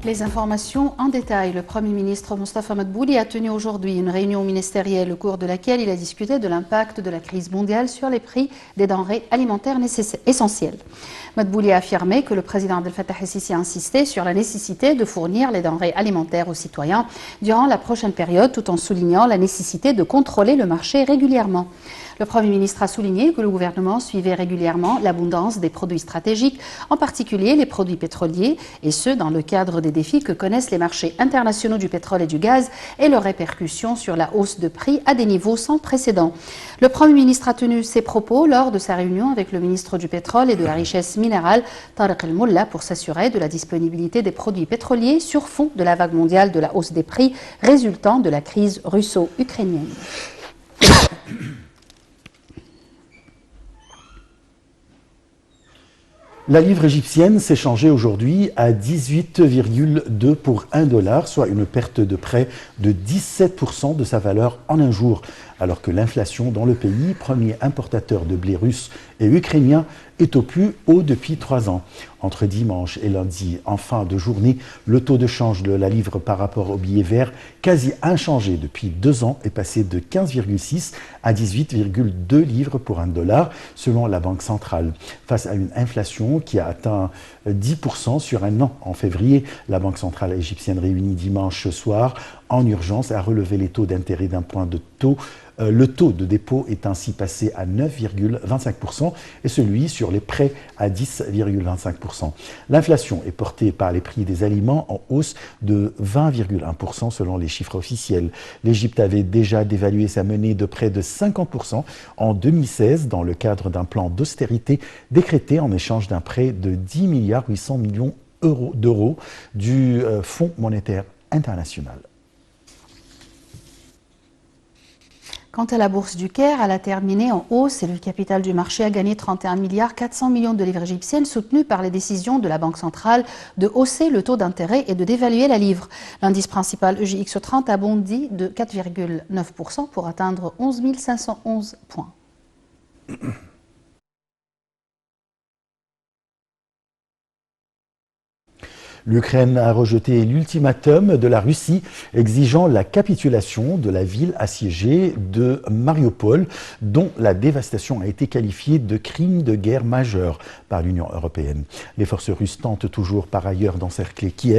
Les informations en détail. Le Premier ministre Mostafa Madbouli a tenu aujourd'hui une réunion ministérielle au cours de laquelle il a discuté de l'impact de la crise mondiale sur les prix des denrées alimentaires essentielles. Madbouli a affirmé que le président Abdel Fattah el-Sisi a insisté sur la nécessité de fournir les denrées alimentaires aux citoyens durant la prochaine période, tout en soulignant la nécessité de contrôler le marché régulièrement. Le Premier ministre a souligné que le gouvernement suivait régulièrement l'abondance des produits stratégiques, en particulier les produits pétroliers, et ce, dans le cadre des défis que connaissent les marchés internationaux du pétrole et du gaz et leurs répercussions sur la hausse de prix à des niveaux sans précédent. Le Premier ministre a tenu ses propos lors de sa réunion avec le ministre du pétrole et de la richesse minérale, Tariq El-Molla, pour s'assurer de la disponibilité des produits pétroliers sur fond de la vague mondiale de la hausse des prix résultant de la crise russo-ukrainienne. La livre égyptienne s'est changée aujourd'hui à 18,2 pour $1, soit une perte de près de 17% de sa valeur en un jour, alors que l'inflation dans le pays, premier importateur de blé russe et ukrainien, est au plus haut depuis 3 ans. Entre dimanche et lundi, en fin de journée, le taux de change de la livre par rapport au billet vert, quasi inchangé depuis 2 ans, est passé de 15,6 à 18,2 livres pour $1, selon la Banque centrale. Face à une inflation qui a atteint 10% sur un an en février, la Banque centrale égyptienne réunie dimanche soir en urgence a relevé les taux d'intérêt d'un point de taux. Le taux de dépôt est ainsi passé à 9,25% et celui sur les prêts à 10,25%. L'inflation est portée par les prix des aliments en hausse de 20,1% selon les chiffres officiels. L'Égypte avait déjà dévalué sa monnaie de près de 50% en 2016 dans le cadre d'un plan d'austérité décrété en échange d'un prêt de 10,8 milliards d'euros du Fonds monétaire international. Quant à la bourse du Caire, elle a terminé en hausse et le capital du marché a gagné 31,4 milliards de livres égyptiennes, soutenu par les décisions de la Banque centrale de hausser le taux d'intérêt et de dévaluer la livre. L'indice principal EJX30 a bondi de 4,9% pour atteindre 11 511 points. L'Ukraine a rejeté l'ultimatum de la Russie exigeant la capitulation de la ville assiégée de Mariupol, dont la dévastation a été qualifiée de crime de guerre majeur par l'Union européenne. Les forces russes tentent toujours par ailleurs d'encercler Kiev.